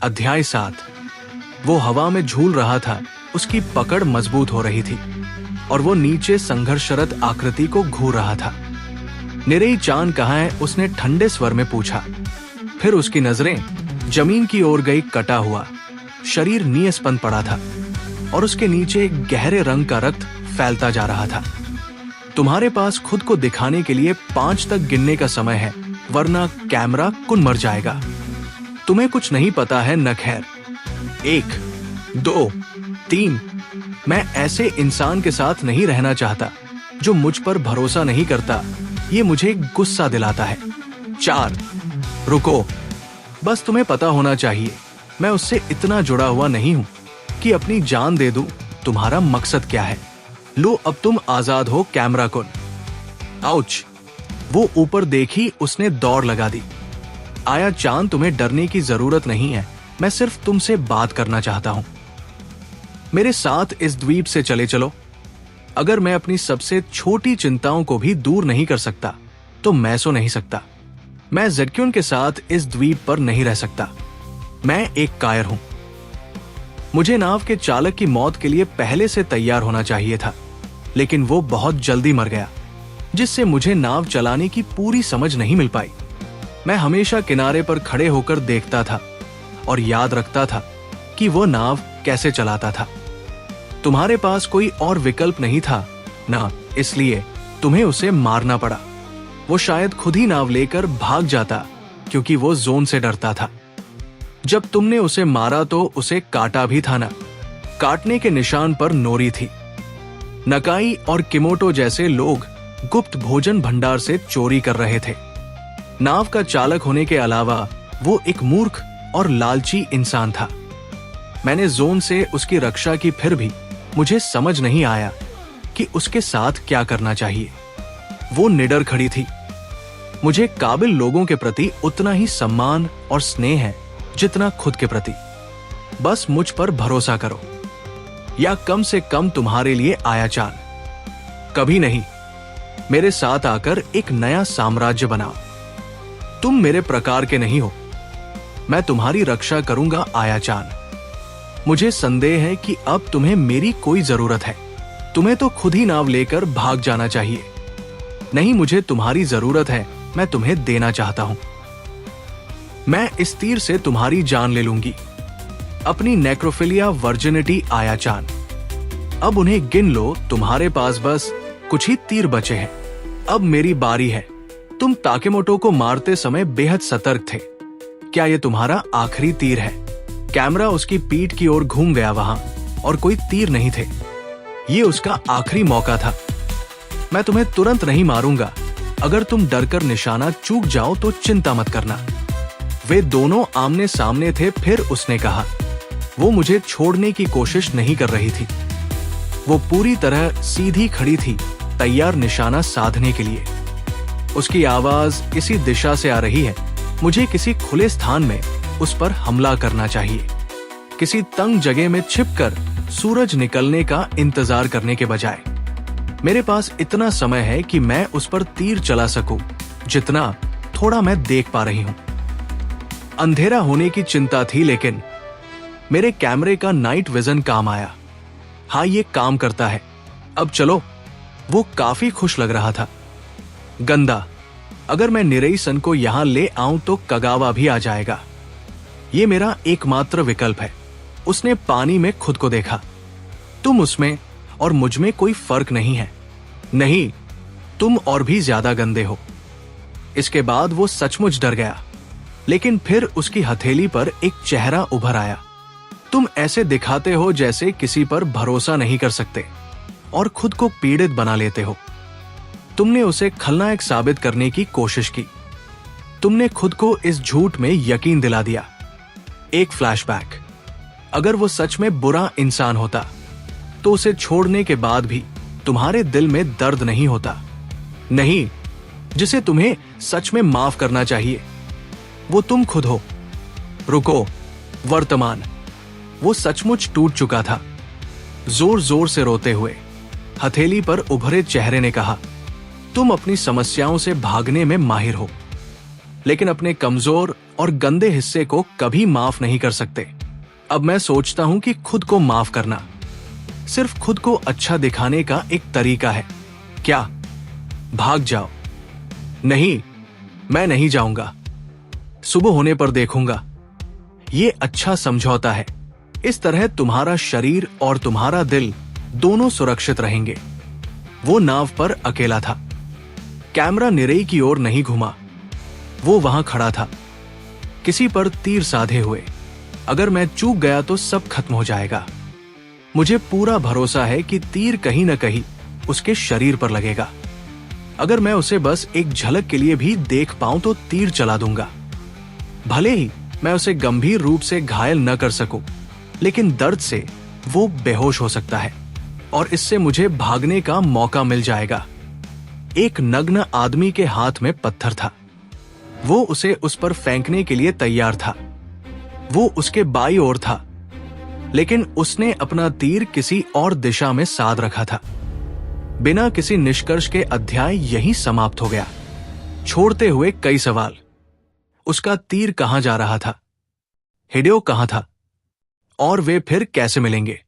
अध्याय 7। वो हवा में झूल रहा था, उसकी पकड़ मजबूत हो रही थी और वो नीचे संघर्षरत आकृति को घूर रहा था। निरई चांद कहाँ है? उसने ठंडे स्वर में पूछा। फिर उसकी नजरें जमीन की ओर गई। कटा हुआ शरीर नीयसपन पड़ा था और उसके नीचे एक गहरे रंग का रक्त फैलता जा रहा था। तुम्हारे पास खुद को दिखाने के लिए 5 तक गिनने का समय है, वरना कैमरा कुन मर जाएगा। तुम्हें कुछ नहीं पता है न खैर। 1, 2, 3। मैं ऐसे इंसान के साथ नहीं रहना चाहता जो मुझ पर भरोसा नहीं करता। ये मुझे गुस्सा दिलाता है। 4। रुको, बस तुम्हें पता होना चाहिए मैं उससे इतना जुड़ा हुआ नहीं हूं कि अपनी जान दे दूं। तुम्हारा मकसद क्या है? लो, अब तुम आजाद हो कैमरा कुन। आउच! वो ऊपर देखी, उसने दौड़ लगा दी। आया चांद, तुम्हें डरने की जरूरत नहीं है, मैं सिर्फ तुमसे बात करना चाहता हूं। मेरे साथ इस द्वीप से चले चलो। अगर मैं अपनी सबसे छोटी चिंताओं को भी दूर नहीं कर सकता तो मैं सो नहीं सकता। मैं ज़ेडक्यून के साथ इस द्वीप पर नहीं रह सकता। मैं एक कायर हूं। मुझे नाव के चालक की मौत के लिए पहले से तैयार होना चाहिए था, लेकिन वो बहुत जल्दी मर गया, जिससे मुझे नाव चलाने की पूरी समझ नहीं मिल पाई। मैं हमेशा किनारे पर खड़े होकर देखता था और याद रखता था कि वो नाव कैसे चलाता था। तुम्हारे पास कोई और विकल्प नहीं था ना, इसलिए तुम्हें उसे मारना पड़ा। वो शायद खुद ही नाव लेकर भाग जाता, क्योंकि वो जोन से डरता था। जब तुमने उसे मारा तो उसे काटा भी था ना। काटने के निशान पर नोरी थी। नकाई और किमोटो जैसे लोग गुप्त भोजन भंडार से चोरी कर रहे थे। नाव का चालक होने के अलावा वो एक मूर्ख और लालची इंसान था। मैंने जोन से उसकी रक्षा की, फिर भी मुझे समझ नहीं आया कि उसके साथ क्या करना चाहिए। वो निडर खड़ी थी। मुझे काबिल लोगों के प्रति उतना ही सम्मान और स्नेह है जितना खुद के प्रति। बस मुझ पर भरोसा करो, या कम से कम तुम्हारे लिए आया चांद। कभी नहीं। मेरे साथ आकर एक नया साम्राज्य बनाओ। तुम मेरे प्रकार के नहीं हो। मैं तुम्हारी रक्षा करूंगा आया चांद। मुझे संदेह है कि अब तुम्हें मेरी कोई जरूरत है। तुम्हें तो खुद ही नाव लेकर भाग जाना चाहिए। नहीं, मुझे तुम्हारी जरूरत है। मैं तुम्हें देना चाहता हूं। मैं इस तीर से तुम्हारी जान ले लूंगी। अपनी नेक्रोफिलिया वर्जिनिटी आया चांद। अब उन्हें गिन लो। तुम्हारे पास बस कुछ ही तीर बचे हैं। अब मेरी बारी है। तुम ताकेमोटो को मारते समय बेहद सतर्क थे। क्या यह तुम्हारा आखिरी तीर है? कैमरा उसकी पीठ की ओर घूम गया। वहां और कोई तीर नहीं थे। ये उसका आखिरी मौका था। मैं तुम्हें तुरंत नहीं मारूंगा। अगर तुम डरकर निशाना चूक जाओ तो चिंता मत करना। वे दोनों आमने सामने थे। फिर उसने कहा। वो मुझे छोड़ने की कोशिश नहीं कर रही थी। वो पूरी तरह सीधी खड़ी थी, तैयार निशाना साधने के लिए। उसकी आवाज इसी दिशा से आ रही है। मुझे किसी खुले स्थान में उस पर हमला करना चाहिए, किसी तंग जगह में छिपकर सूरज निकलने का इंतजार करने के बजाय। मेरे पास इतना समय है कि मैं उस पर तीर चला सकूं, जितना थोड़ा मैं देख पा रही हूं। अंधेरा होने की चिंता थी, लेकिन मेरे कैमरे का नाइट विजन काम आया। हाँ, ये काम करता है। अब चलो। वो काफी खुश लग रहा था। गंदा, अगर मैं निरई सन को यहां ले आऊं तो कगावा भी आ जाएगा। ये मेरा एकमात्र विकल्प है। उसने पानी में खुद को देखा। तुम उसमें और मुझ में कोई फर्क नहीं है। नहीं, तुम और भी ज्यादा गंदे हो। इसके बाद वो सचमुच डर गया, लेकिन फिर उसकी हथेली पर एक चेहरा उभर आया। तुम ऐसे दिखाते हो जैसे किसी पर भरोसा नहीं कर सकते और खुद को पीड़ित बना लेते हो। तुमने उसे खलनायक साबित करने की कोशिश की। तुमने खुद को इस झूठ में यकीन दिला दिया। एक फ्लैशबैक। अगर वो सच में बुरा इंसान होता तो उसे छोड़ने के बाद भी तुम्हारे दिल में दर्द नहीं होता। नहीं, जिसे तुम्हें सच में माफ करना चाहिए वो तुम खुद हो। रुको। वर्तमान। वो सचमुच टूट चुका था। जोर जोर से रोते हुए हथेली पर उभरे चेहरे ने कहा, तुम अपनी समस्याओं से भागने में माहिर हो। लेकिन अपने कमजोर और गंदे हिस्से को कभी माफ नहीं कर सकते। अब मैं सोचता हूं कि खुद को माफ करना सिर्फ खुद को अच्छा दिखाने का एक तरीका है। क्या भाग जाओ? नहीं, मैं नहीं जाऊंगा। सुबह होने पर देखूंगा। ये अच्छा समझौता है। इस तरह तुम्हारा शरीर और तुम्हारा दिल दोनों सुरक्षित रहेंगे। वो नाव पर अकेला था। कैमरा निरई की ओर नहीं घुमा। वो वहां खड़ा था, किसी पर तीर साधे हुए। अगर मैं चूक गया तो सब खत्म हो जाएगा। मुझे पूरा भरोसा है कि तीर कहीं न कहीं उसके शरीर पर लगेगा। अगर मैं उसे बस एक झलक के लिए भी देख पाऊं तो तीर चला दूंगा। भले ही मैं उसे गंभीर रूप से घायल न कर सकूं, लेकिन दर्द से वो बेहोश हो सकता है और इससे मुझे भागने का मौका मिल जाएगा। एक नग्न आदमी के हाथ में पत्थर था। वो उसे उस पर फेंकने के लिए तैयार था। वो उसके बाईं ओर था, लेकिन उसने अपना तीर किसी और दिशा में साध रखा था। बिना किसी निष्कर्ष के अध्याय यहीं समाप्त हो गया, छोड़ते हुए कई सवाल। उसका तीर कहां जा रहा था? हिडेओ कहां था? और वे फिर कैसे मिलेंगे?